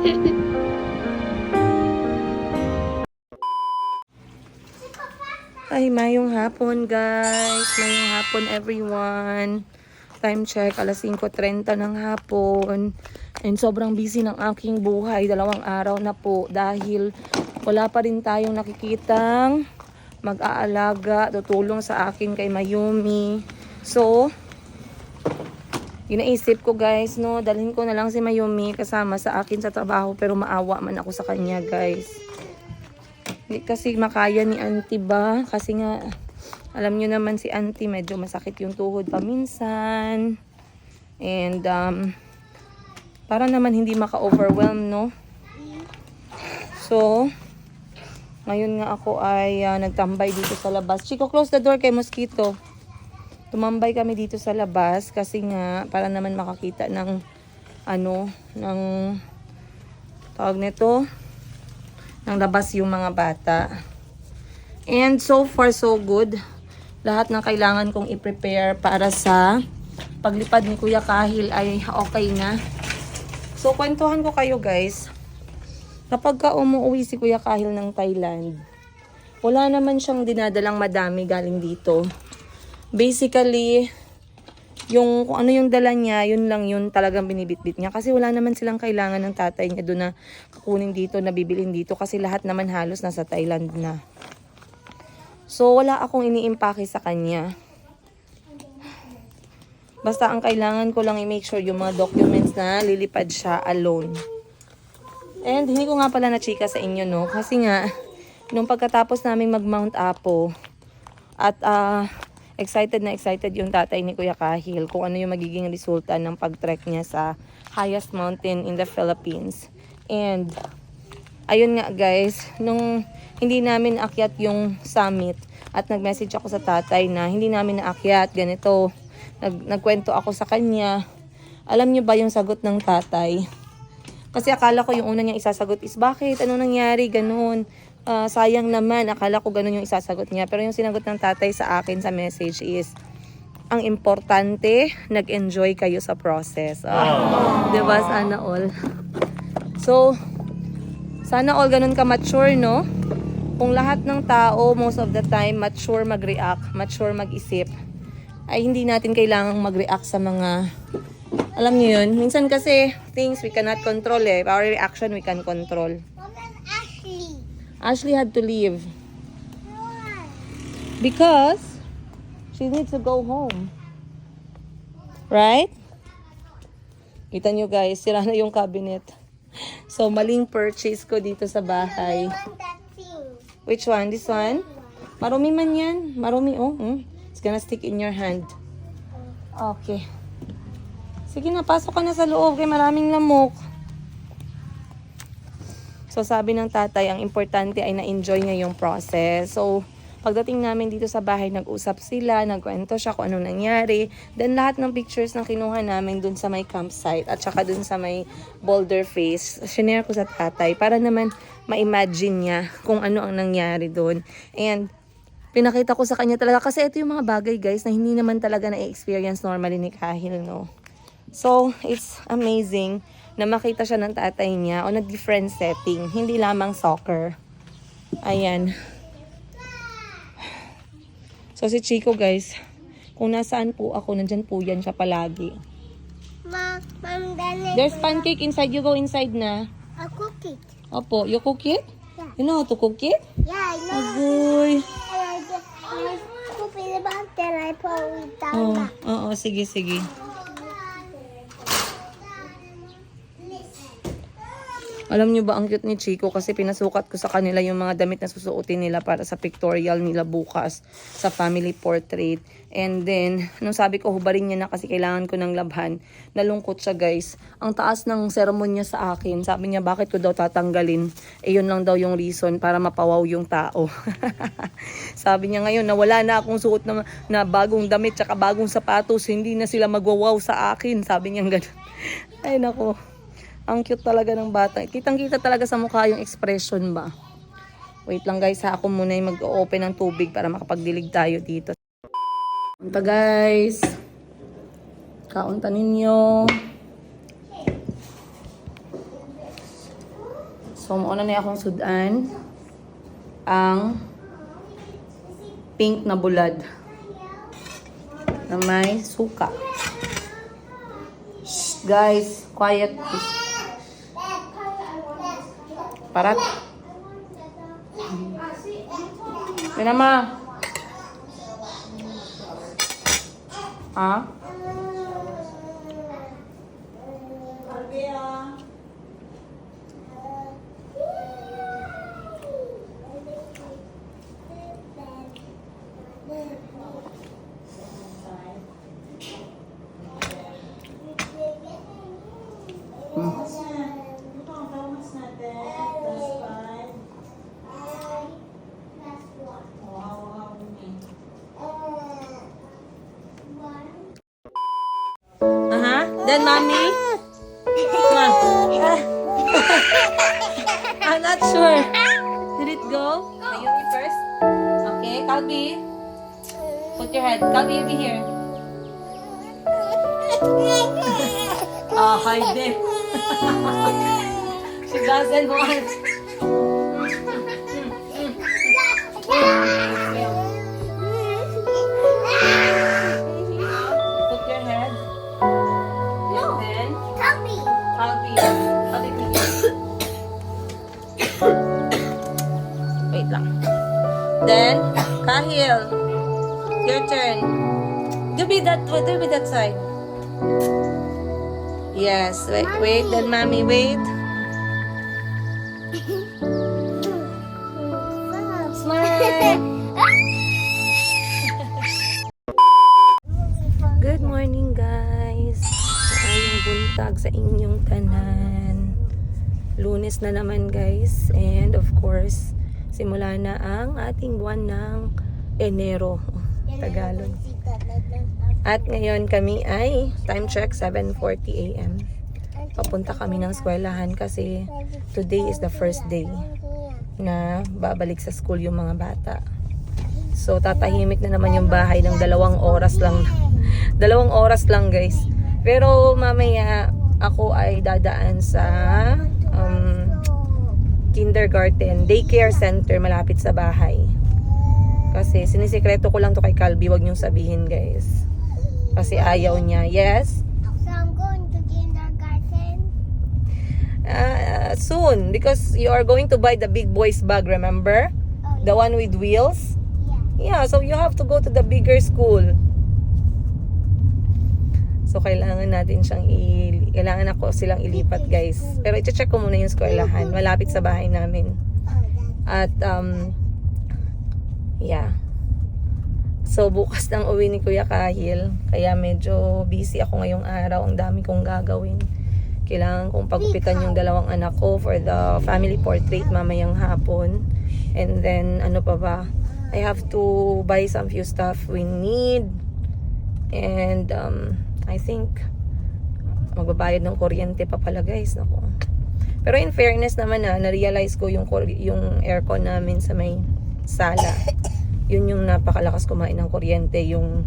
Ay, mayong hapon guys. Mayong hapon everyone. Time check, alas 5:30 ng hapon. And sobrang busy ng aking buhay. 2 araw na po dahil wala pa rin tayong nakikitang mag-aalaga, tutulong sa akin kay Mayumi. So, inaisip ko guys, no, dalhin ko na lang si Mayumi kasama sa akin sa trabaho pero maawa man ako sa kanya guys. Hindi kasi makaya ni auntie ba? Kasi nga, alam nyo naman si auntie medyo masakit yung tuhod paminsan. And, para naman hindi maka-overwhelm, no? So, ngayon nga ako ay nagtambay dito sa labas. Chico, close the door kay mosquito. Tumambay kami dito sa labas kasi nga, para naman makakita ng, ng, tawag nito, ng labas yung mga bata. And so far so good. Lahat ng kailangan kong i-prepare para sa paglipad ni Kuya Kahil ay okay na. So kwentuhan ko kayo guys. Kapag ka umuwi si Kuya Kahil ng Thailand, wala naman siyang dinadalang madami galing dito. Basically, yung kung ano yung dala niya, yun lang yun talagang binibitbit niya. Kasi wala naman silang kailangan ng tatay niya doon na kukunin dito, na bibilin dito. Kasi lahat naman halos nasa Thailand na. So, wala akong iniimpake sa kanya. Basta ang kailangan ko lang i-make sure yung mga documents na lilipad siya alone. And hindi ko nga pala na-chika sa inyo, no? Kasi nga, nung pagkatapos namin mag-Mount Apo, at excited na excited yung tatay ni Kuya Kahil kung ano yung magiging resulta ng pag-trek niya sa highest mountain in the Philippines. And, ayun nga guys, nung hindi namin naakyat yung summit at nag-message ako sa tatay na hindi namin naakyat, ganito, nagkwento ako sa kanya. Alam niyo ba yung sagot ng tatay? Kasi akala ko yung una niyang isasagot is, bakit? Ano nangyari? Ganun. Sayang naman. Akala ko ganun yung isasagot niya. Pero yung sinagot ng tatay sa akin sa message is, ang importante, nag-enjoy kayo sa process. Diba? Sana all. So, sana all ganun ka mature, no? Kung lahat ng tao, most of the time, mature mag-react, mature mag-isip, ay hindi natin kailangang mag-react sa mga, alam niyo yun, minsan kasi, things we cannot control eh. Our reaction we can control. Ashley had to leave. Because she needs to go home. Right? Kita nyo guys, sira na yung cabinet. So, maling purchase ko dito sa bahay. Which one? This one? Marumi man yan. Marumi, oh. It's gonna stick in your hand. Okay. Sige na, pasok ka na sa loob kay maraming lamok. So, sabi ng tatay, ang importante ay na-enjoy niya yung process. So, pagdating namin dito sa bahay, nag-usap sila, nagkwento siya kung anong nangyari. Then, lahat ng pictures na kinuha namin dun sa may campsite at saka dun sa may boulder face, shinare ko sa tatay para naman ma-imagine niya kung ano ang nangyari dun. And, pinakita ko sa kanya talaga kasi ito yung mga bagay guys na hindi naman talaga na-experience normally ni Kahil, no? So, it's amazing na makita siya ng tatay niya on a different setting. Hindi lamang soccer. Ayan. So, si Chico, guys, kung nasaan po ako, nandyan po yan siya palagi. There's pancake inside. You go inside na. I'll cook it. Opo. You cook it? Yeah. You know how to cook it? Yeah, I know. Agoy. And I scoop it about, then I put it down. Oo, sige, sige. Alam nyo ba, ang cute ni Chico kasi pinasukat ko sa kanila yung mga damit na susuotin nila para sa pictorial nila bukas sa family portrait. And then, nung sabi ko, hubarin niya na kasi kailangan ko ng labhan, nalungkot siya guys. Ang taas ng sermon niya sa akin. Sabi niya, bakit ko daw tatanggalin? Eh, yun lang daw yung reason para mapawaw yung tao. Sabi niya ngayon, na wala na akong suot na bagong damit tsaka bagong sapatos, hindi na sila magwawaw sa akin. Sabi niya gano'n. Ay, nako. Ang cute talaga ng bata. Kitang-kita talaga sa mukha yung expression ba. Wait lang guys, ha. Ako muna yung mag-open ng tubig para makapagdilig tayo dito. Kaunta guys. Kaunta ninyo. So, mauna na akong sudan ang pink na bulad na may suka. Shh, guys, quiet. Parat. Yan ma. Ha? Then, mommy? I'm not sure. Did it go? You be first? Okay, Calby. Put your head. Calby, you be here. Hide it. She doesn't want. Put your head. And then, Calby. Calby, please. Wait lang. Then, Kahil. Your turn. Do be that side. Yes, wait, then mommy, wait. Smile. Good morning, guys. Ayong buntag sa inyong tanan. Lunes na naman, guys. And of course, simula na ang ating buwan ng Enero. Tagalog. At ngayon kami ay, time check, 7:40 a.m. Papunta kami ng eskwelahan kasi today is the first day na babalik sa school yung mga bata. So tatahimik na naman yung bahay ng 2 oras lang. 2 oras lang, guys. Pero mamaya ako ay dadaan sa kindergarten, daycare center malapit sa bahay. Kasi sinisikreto ko lang to kay Calby, wag niyong sabihin, guys. Kasi ayaw niya. Yes? So I'm going to kindergarten. Soon, because you are going to buy the big boys bag, remember? Oh, The one with wheels? yeah. Yeah, so you have to go to the bigger school. So kailangan natin kailangan ako silang ilipat, guys. Pero i-check ko muna yung eskwelahan, malapit sa bahay namin. Oh, that's At yeah. So bukas nang uwi ni Kuya Kahil, kaya medyo busy ako ngayong araw. Ang dami kong gagawin. Kailangan kong pagupitan yung 2 anak ko for the family portrait mamayang hapon. And then ano pa ba? I have to buy some few stuff we need. And I think magbabayad ng kuryente pa pala, guys. Nako. Pero in fairness naman na-realize ko yung aircon namin sa may sala. Yun yung napakalakas kumain ng kuryente, yung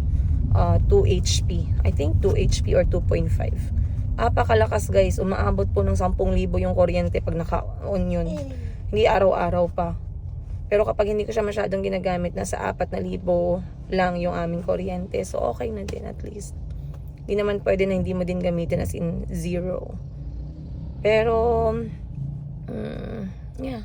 2 HP. I think 2 HP or 2.5. Napakalakas, guys. Umaabot po ng 10,000 yung kuryente pag naka-on yun. Hindi araw-araw pa. Pero kapag hindi ko siya masyadong ginagamit, nasa 4,000 lang yung aming kuryente. So okay na din at least. Hindi naman pwede na hindi mo din gamitin as in 0. Pero yeah.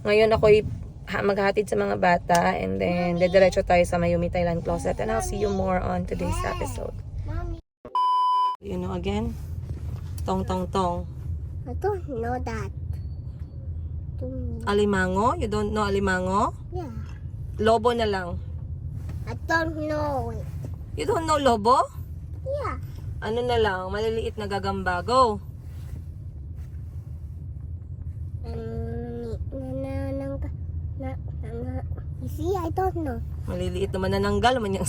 Ngayon ako'y maghahatid sa mga bata and then dediretso tayo sa Mayumi Thailand Closet, and I'll see you more on today's episode. Mommy. You know again? Tong tong tong. I don't know that. Alimango? You don't know alimango? Yeah. Lobo na lang. I don't know it. You don't know lobo? Yeah. Ano na lang, maliliit na gagamba. Go! You see, I don't know. Maliliit naman na nanggal man yung...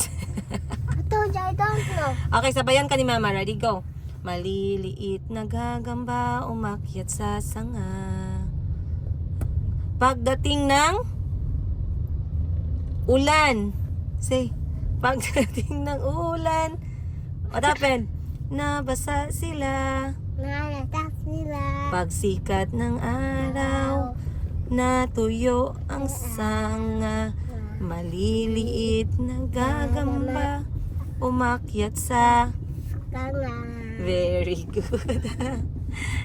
I told you I don't know. Okay, sabayan ka ni Mama. Ready? Go! Maliliit na gagamba umakyat sa sanga. Pagdating ng ulan. Say, pagdating ng ulan. What happened? Nabasa sila. Nanatak sila. Pagsikat ng araw, natuyo ang sanga, maliliit na gagamba, umakyat sa... Kanga. Very good.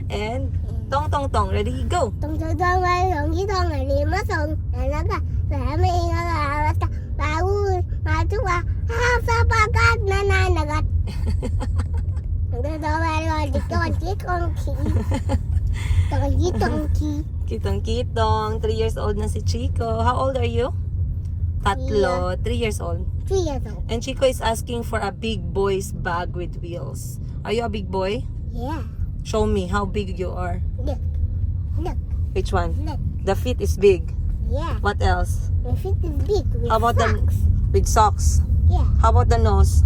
And, tong tong tong, ready, go! Tungtong mayroong itong alimasong talaga sa aming alawata bago matuwa sa pagkat nananagat. Tungtong mayroong kitong-kitong-ki. Tungtong-kitong-ki. Kitong-kitong, 3 years old na si Chico. How old are you? Tatlo, 3 years old. 3 years old. And Chico is asking for a big boy's bag with wheels. Are you a big boy? Yeah. Show me how big you are. Look. Look. Which one? Look. The feet is big. Yeah. What else? My feet is big with How about socks. with socks? Yeah. How about the nose?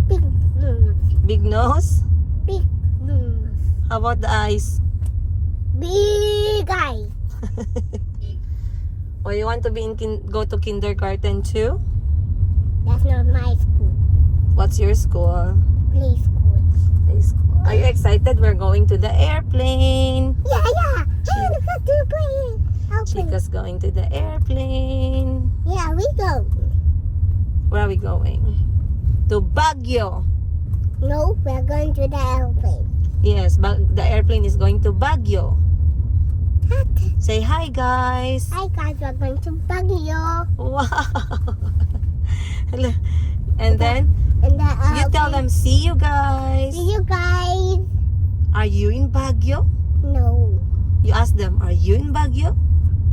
Big nose. Big nose? Big nose. How about the eyes? Big eye. Or you want to be in go to kindergarten too? That's not my school. What's your school? Play school. Play school. Are you excited? We're going to the airplane. Yeah, yeah. Hey, look at the plane. I'll play. Chica's going to the airplane. Yeah, we go. Where are we going? To Baguio. No, we're going to the airplane. Yes, the airplane is going to Baguio. What? Say hi, guys. Hi guys, we're going to Baguio. Wow. And then And the you tell them, see you guys. See you guys. Are you in Baguio? No. You ask them, are you in Baguio?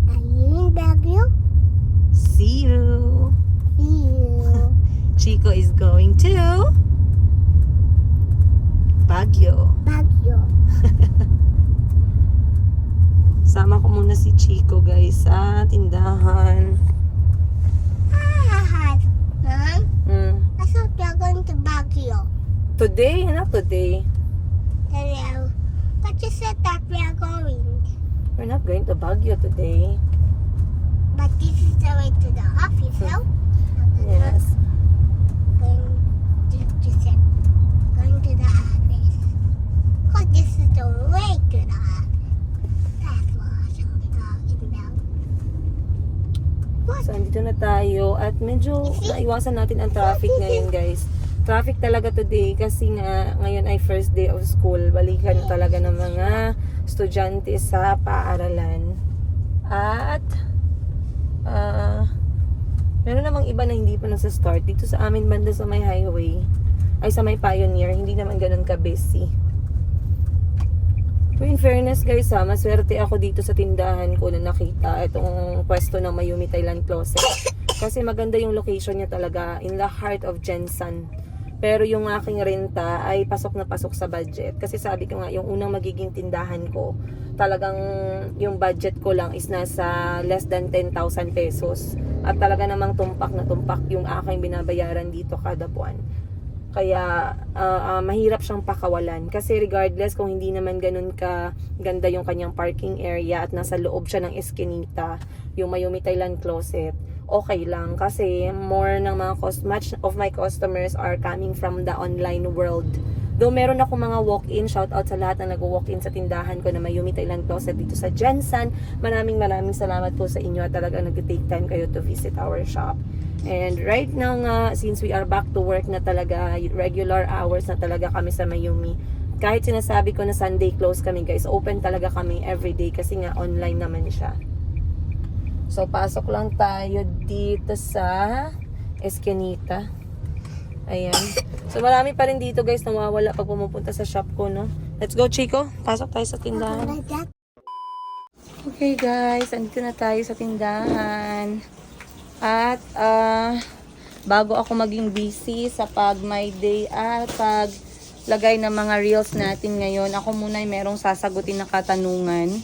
Are you in Baguio? See you. See you. Chico is going to Baguio. Baguio. Sama ko muna si Chico, guys, sa tindahan. Ah, Mom, Mm. I thought we are going to Baguio. Today? Not today. Hello. But you said that we are going. We're not going to Baguio today. But this is the way to the office, no? Yes. Going to say, going to the office. Because this is the way to the office. That's what I'm talking about. What? So, andito na tayo at medyo naiwasan natin ang traffic ngayon, guys. Traffic talaga today kasi nga ngayon ay first day of school. Balikan talaga ng mga estudyante sa paaralan. At meron namang iba na hindi pa nasa-start. Dito sa amin banda sa may highway, ay sa may Pioneer, hindi naman ganun ka-busy. Pero in fairness guys maswerte ako dito sa tindahan ko na nakita itong pwesto ng Mayumi Thailand Closet. Kasi maganda yung location niya talaga, in the heart of Jensan. Pero yung aking renta ay pasok na pasok sa budget. Kasi sabi ko nga, yung unang magiging tindahan ko, talagang yung budget ko lang is nasa less than 10,000 pesos. At talaga namang tumpak na tumpak yung aking binabayaran dito kada buwan. Kaya mahirap siyang pakawalan. Kasi regardless kung hindi naman ganun ka ganda yung kanyang parking area at nasa loob siya ng eskinita, yung Mayumi Thailand Closet, okay lang. Kasi more ng mga much of my customers are coming from the online world. Though meron ako mga walk-in, shout out sa lahat na nag-walk-in sa tindahan ko na Mayumi Thailand Closet dito sa Jensan. Maraming salamat po sa inyo at talagang nag-take time kayo to visit our shop. And right now nga, since we are back to work na talaga, regular hours na talaga kami sa Mayumi. Kahit sinasabi ko na Sunday close kami guys, open talaga kami everyday kasi nga online naman siya. So pasok lang tayo dito sa Eskinita. Ayan. So marami pa rin dito guys nawawala pag pumupunta sa shop ko, no? Let's go, Chico. Pasok tayo sa tindahan. Okay guys, andito na tayo sa tindahan. At bago ako maging busy sa pag my day at pag lagay ng mga reels natin ngayon, ako muna ay merong sasagutin na katanungan.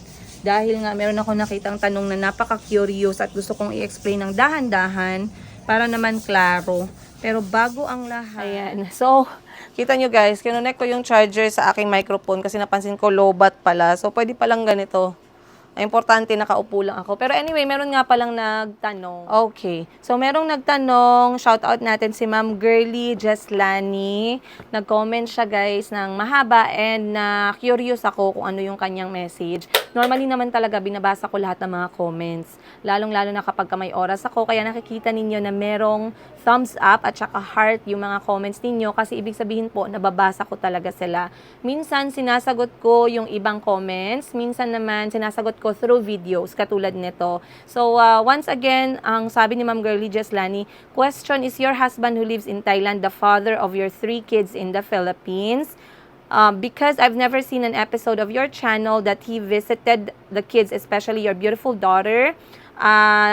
Dahil nga meron ako nakitang tanong na napaka-curious at gusto kong i-explain ng dahan-dahan para naman klaro. Pero bago ang lahat. Ayan. So, kita nyo guys, kinonect ko yung charger sa aking microphone kasi napansin ko low bat pala. So, pwede palang ganito. Importante, nakaupo lang ako. Pero anyway, meron nga palang nagtanong. Okay. So, merong nagtanong. Shoutout natin si Ma'am Girly Jeslani. Nag-comment siya, guys, ng mahaba and na curious ako kung ano yung kanyang message. Normally naman talaga, binabasa ko lahat ng mga comments. Lalong-lalo na kapag may oras ako. Kaya nakikita ninyo na merong thumbs up at saka heart yung mga comments ninyo. Kasi ibig sabihin po, nababasa ko talaga sila. Minsan, sinasagot ko yung ibang comments. Minsan naman, sinasagot ko through videos katulad nito. So, once again, ang sabi ni Ma'am Girly Jeslani, question, is your husband who lives in Thailand the father of your 3 kids in the Philippines? Because I've never seen an episode of your channel that he visited the kids, especially your beautiful daughter,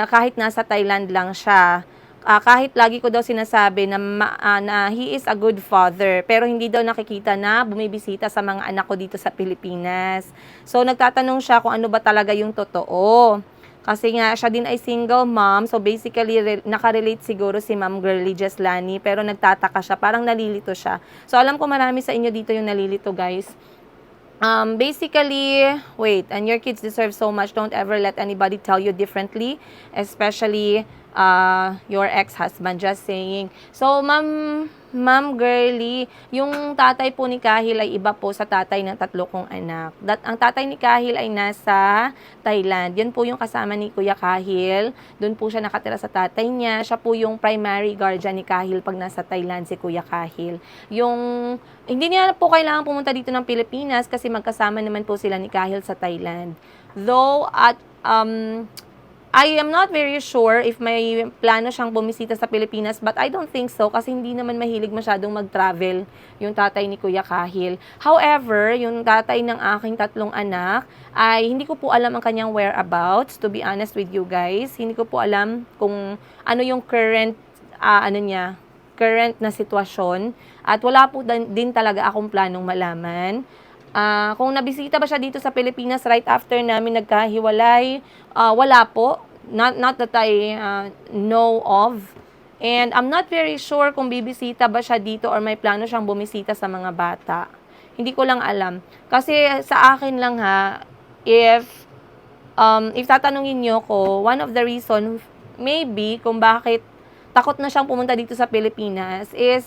kahit nasa Thailand lang siya. Kahit lagi ko daw sinasabi na he is a good father, pero hindi daw nakikita na bumibisita sa mga anak ko dito sa Pilipinas. So, nagtatanong siya kung ano ba talaga yung totoo. Kasi nga, siya din ay single mom. So, basically, nakarelate siguro si Ma'am Girly Jeslani, pero nagtataka siya. Parang nalilito siya. So, alam ko marami sa inyo dito yung nalilito, guys. Basically, wait, and your kids deserve so much. Don't ever let anybody tell you differently, especially your ex-husband. Just saying. So, Ma'am Girly, yung tatay po ni Kahil ay iba po sa tatay ng 3 kong anak. Ang tatay ni Kahil ay nasa Thailand. Yan po yung kasama ni Kuya Kahil. Doon po siya nakatira sa tatay niya. Siya po yung primary guardian ni Kahil pag nasa Thailand si Kuya Kahil. Hindi niya po kailangan pumunta dito ng Pilipinas kasi magkasama naman po sila ni Kahil sa Thailand. Though, I am not very sure if may plano siyang bumisita sa Pilipinas, but I don't think so kasi hindi naman mahilig masyadong mag-travel yung tatay ni Kuya Kahil. However, yung tatay ng aking 3 anak ay hindi ko po alam ang kanyang whereabouts, to be honest with you guys. Hindi ko po alam kung ano yung current na sitwasyon at wala po din talaga akong planong malaman. Kung nabisita ba siya dito sa Pilipinas right after namin nagkahiwalay, wala po. Not that I know of. And I'm not very sure kung bibisita ba siya dito or may plano siyang bumisita sa mga bata. Hindi ko lang alam. Kasi sa akin lang if tatanungin niyo ko, one of the reason maybe kung bakit takot na siyang pumunta dito sa Pilipinas is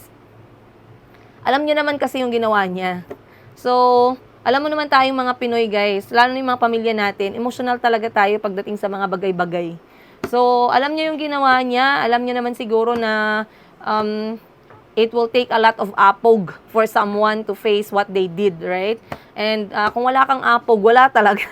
alam niyo naman kasi yung ginawa niya. So, alam mo naman tayong mga Pinoy, guys, lalo na yung mga pamilya natin, emotional talaga tayo pagdating sa mga bagay-bagay. So, alam niya yung ginawa niya, alam niya naman siguro na it will take a lot of apog for someone to face what they did, right? And kung wala kang apog, wala talaga.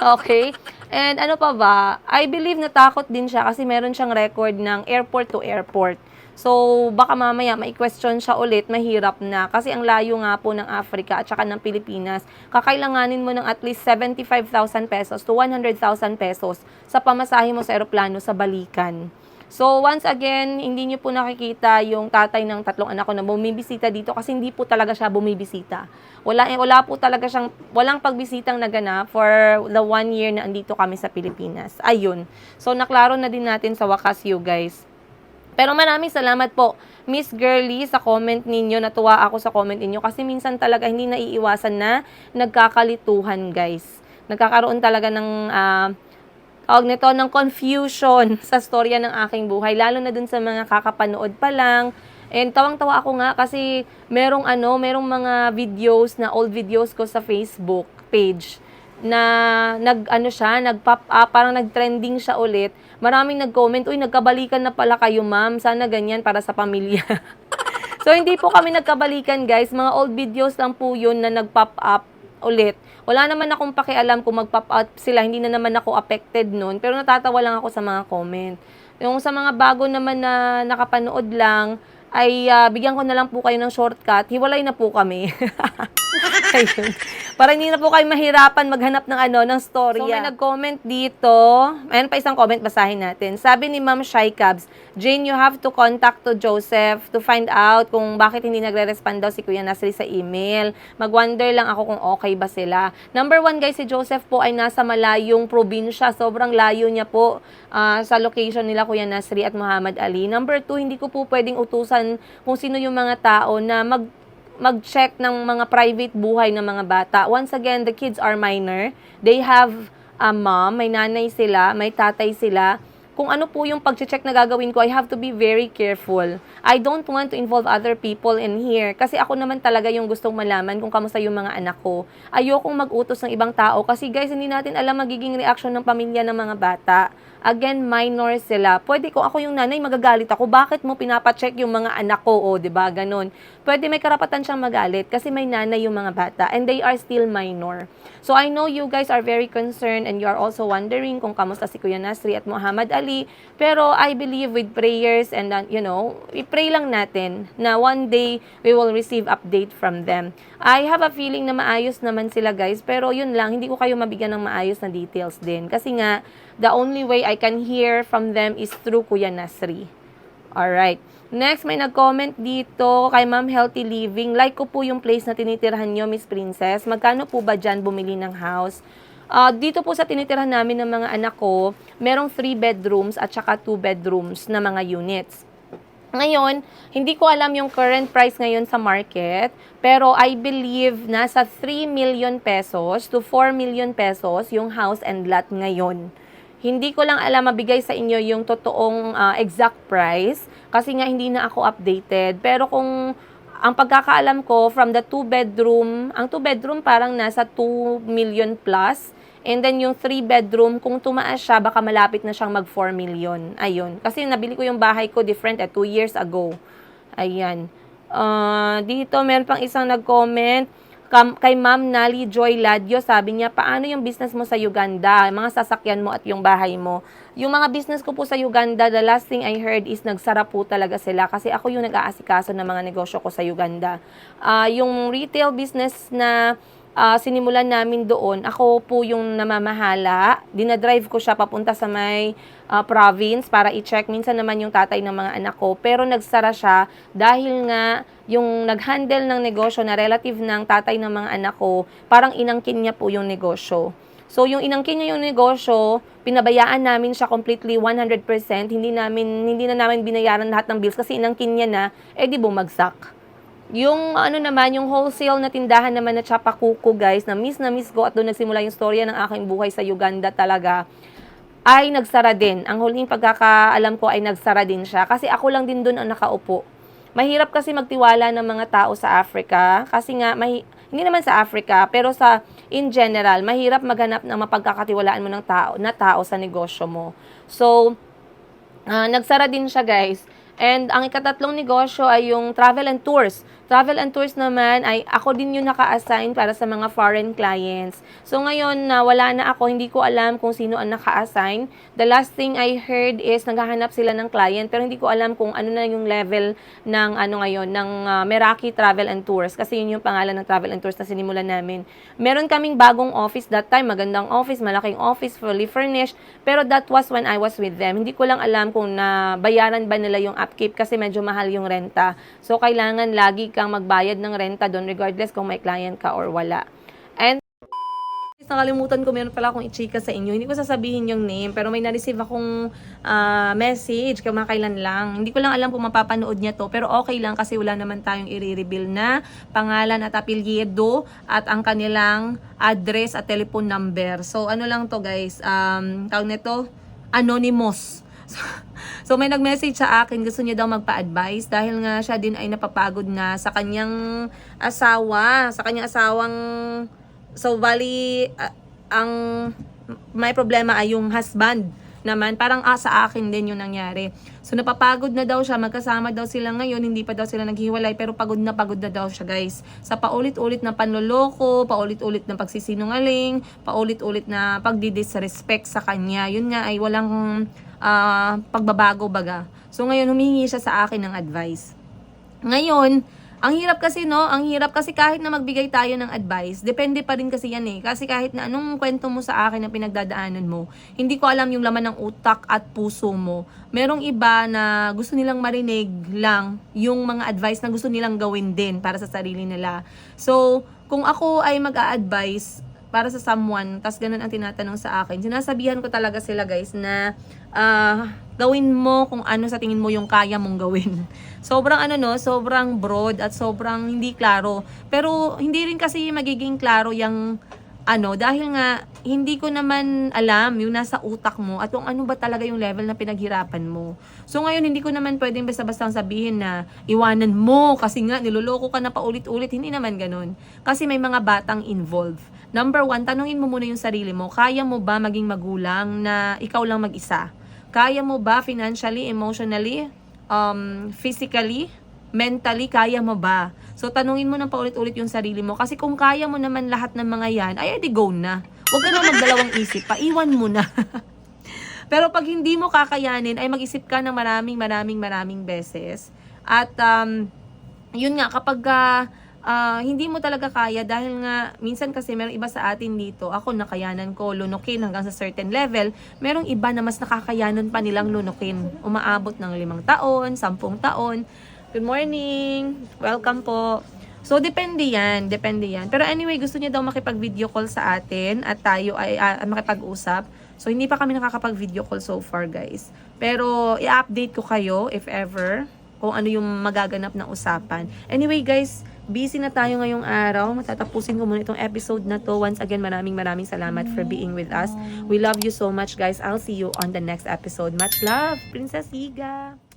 Okay? And ano pa ba? I believe natakot din siya kasi meron siyang record ng airport to airport. So, baka mamaya mai-question siya ulit, mahirap na. Kasi ang layo nga po ng Africa at saka ng Pilipinas, kakailanganin mo ng at least 75,000 pesos to 100,000 pesos sa pamasahe mo sa eroplano sa balikan. So, once again, hindi niyo po nakikita yung tatay ng 3 anak ko na bumibisita dito kasi hindi po talaga siya bumibisita. Wala po talaga siyang, walang pagbisitang naganap for the 1 year na andito kami sa Pilipinas. Ayun. So, naklaro na din natin sa wakas, you guys. Pero maraming salamat po, Miss Girly, sa comment ninyo. Natuwa ako sa comment ninyo kasi minsan talaga hindi naiiwasan na nagkakalituhan, guys. Nagkakaroon talaga ng ng confusion sa storya ng aking buhay, lalo na dun sa mga kakapanood pa lang. And tawang-tawa ako nga kasi merong mga videos na old videos ko sa Facebook page na nag-pop up, parang nag-trending siya ulit. Maraming nag-comment, uy, nagkabalikan na pala kayo, ma'am. Sana ganyan para sa pamilya. So, hindi po kami nagkabalikan, guys. Mga old videos lang po yun na nag-pop up ulit. Wala naman akong pakialam kung mag-pop up sila. Hindi na naman ako affected nun. Pero natatawa lang ako sa mga comment. Yung sa mga bago naman na nakapanood lang, ay bigyan ko na lang po kayo ng shortcut. Hiwalay na po kami. Ayun. Para hindi na po kayo mahirapan maghanap ng storya. So, may nag-comment dito. Ayan pa isang comment, basahin natin. Sabi ni Ma'am Shy Cubs, Jane, you have to contact to Joseph to find out kung bakit hindi nagre-respond daw si Kuya Nasri sa email. Mag-wonder lang ako kung okay ba sila. Number 1, guys, si Joseph po ay nasa malayong probinsya. Sobrang layo niya po sa location nila Kuya Nasri at Muhammad Ali. Number 2, hindi ko po pwedeng utusan kung sino yung mga tao na mag-check ng mga private buhay ng mga bata. Once again, the kids are minor. They have mom, may nanay sila, may tatay sila. Kung ano po yung pag-check na gagawin ko, I have to be very careful. I don't want to involve other people in here. Kasi ako naman talaga yung gustong malaman kung kamusta yung mga anak ko. Ayokong mag-utos ng ibang tao. Kasi guys, hindi natin alam magiging reaction ng pamilya ng mga bata. Again, minor sila. Pwede kung ako yung nanay, magagalit ako. Bakit mo pinapacheck yung mga anak ko? O, 'di ba? Ganon. Pwede may karapatan siyang magalit kasi may nanay yung mga bata and they are still minor. So, I know you guys are very concerned and you are also wondering kung kamusta si Kuya Nasri at Muhammad Ali. Pero I believe with prayers and, i-pray lang natin na one day we will receive update from them. I have a feeling na maayos naman sila guys, pero yun lang, hindi ko kayo mabigyan ng maayos na details din. Kasi nga, the only way I can hear from them is through Kuya Nasri. Alright. Next, may nag-comment dito kay Ma'am Healthy Living. Like ko po yung place na tinitirhan nyo, Miss Princess. Magkano po ba dyan bumili ng house? Dito po sa tinitirhan namin ng mga anak ko, merong 3 bedrooms at saka 2 bedrooms na mga units. Ngayon, hindi ko alam yung current price ngayon sa market, pero I believe nasa 3 million pesos to 4 million pesos yung house and lot ngayon. Hindi ko lang alam mabigay sa inyo yung totoong exact price kasi nga hindi na ako updated. Pero kung ang pagkakaalam ko from the 2 bedroom, ang 2 bedroom parang nasa 2 million plus. And then yung 3 bedroom, kung tumaas siya, baka malapit na siyang mag 4 million. Ayun. Kasi nabili ko yung bahay ko different 2 years ago. Ayan. Dito, meron pang isang nag-comment. Kay Ma'am Nali Joy Ladyo, sabi niya, paano yung business mo sa Uganda? Mga sasakyan mo at yung bahay mo. Yung mga business ko po sa Uganda, the last thing I heard is nagsara po talaga sila. Kasi ako yung nag-aasikaso ng mga negosyo ko sa Uganda. Yung retail business na sinimulan namin doon, ako po yung namamahala. Dinadrive ko siya papunta sa may province para i-check. Minsan naman yung tatay ng mga anak ko. Pero nagsara siya dahil nga yung nag-handle ng negosyo na relative ng tatay ng mga anak ko, parang inangkin niya po yung negosyo. So, yung inangkin niya yung negosyo, pinabayaan namin siya completely 100%. Hindi na namin binayaran lahat ng bills kasi inangkin niya na, di bumagsak. Yung yung wholesale na tindahan naman na Chapakuko guys, na miss ko at doon nagsimula yung storya ng aking buhay sa Uganda talaga, ay nagsara din. Ang huling pagkakaalam ko ay nagsara din siya kasi ako lang din doon ang nakaupo. Mahirap kasi magtiwala ng mga tao sa Africa kasi nga hindi naman sa Africa pero in general, mahirap maghanap ng mapagkakatiwalaan mo ng tao sa negosyo mo. So, nagsara din siya guys. And ang ikatatlong negosyo ay yung travel and tours. Travel and tours naman ay ako din yung naka-assign para sa mga foreign clients. So ngayon na wala na ako, hindi ko alam kung sino ang naka-assign. The last thing I heard is naghahanap sila ng client pero hindi ko alam kung ano na yung level ng ng Meraki Travel and Tours kasi yun yung pangalan ng travel and tours na sinimulan namin. Meron kaming bagong office that time, magandang office, malaking office, fully furnished, pero that was when I was with them. Hindi ko lang alam kung nabayaran ba nila yung upkeep kasi medyo mahal yung renta. So kailangan lagi kang magbayad ng renta doon regardless kung may client ka or wala. And nakalimutan ko, meron pala akong i-chika sa inyo. Hindi ko sasabihin yung name, pero may na-receive akong message, kamakailan lang. Hindi ko lang alam kung mapapanood niya to, pero okay lang kasi wala naman tayong i-reveal na pangalan at apelyido at ang kanilang address at telephone number. So, ano lang to guys, tawag nito, anonymous. So, may nag-message sa akin, gusto niya daw magpa-advise dahil nga siya din ay napapagod na sa kanyang asawang so, bali, ang may problema ay yung husband naman. Parang sa akin din yung nangyari. So, napapagod na daw siya. Magkasama daw sila ngayon. Hindi pa daw sila naghiwalay. Pero pagod na daw siya, guys. Sa paulit-ulit na panloloko, paulit-ulit na pagsisinungaling, paulit-ulit na pagdidisrespect sa kanya. Yun nga ay walang pagbabago baga. So, ngayon, humingi siya sa akin ng advice. Ngayon, ang hirap kasi, no? Ang hirap kasi kahit na magbigay tayo ng advice, depende pa rin kasi yan eh. Kasi kahit na anong kwento mo sa akin na pinagdadaanan mo, hindi ko alam yung laman ng utak at puso mo. Merong iba na gusto nilang marinig lang yung mga advice na gusto nilang gawin din para sa sarili nila. So, kung ako ay mag-a-advise para sa someone, tas ganun ang tinatanong sa akin, sinasabihan ko talaga sila guys na gawin mo kung ano sa tingin mo yung kaya mong gawin. Sobrang sobrang broad at sobrang hindi klaro. Pero hindi rin kasi magiging klaro yung dahil nga, hindi ko naman alam yung nasa utak mo at kung ano ba talaga yung level na pinaghirapan mo. So ngayon, hindi ko naman pwedeng basta-basta sabihin na iwanan mo kasi nga niloloko ka na paulit-ulit. Hindi naman ganun. Kasi may mga batang involved. Number 1, tanungin mo muna yung sarili mo. Kaya mo ba maging magulang na ikaw lang mag-isa? Kaya mo ba financially, emotionally, physically, mentally, kaya mo ba? So, tanungin mo ng paulit-ulit yung sarili mo. Kasi kung kaya mo naman lahat ng mga yan, ay edi go na. Huwag ka na magdalawang isip pa. Iwan mo na. Pero pag hindi mo kakayanin, ay mag-isip ka ng maraming beses. At, yun nga, kapag hindi mo talaga kaya, dahil nga, minsan kasi merong iba sa atin dito, ako nakayanan ko, lunukin hanggang sa certain level, merong iba na mas nakakayanan pa nilang lunukin. Umaabot ng 5 taon, 10 taon. Good morning! Welcome po. So, depende yan. Pero anyway, gusto niya daw makipag-video call sa atin at tayo ay makipag-usap. So, hindi pa kami nakakapag-video call so far, guys. Pero, i-update ko kayo, if ever, kung ano yung magaganap na usapan. Anyway, guys, busy na tayo ngayong araw. Matatapusin ko muna itong episode na to. Once again, maraming salamat for being with us. We love you so much, guys. I'll see you on the next episode. Much love, Princess Higa!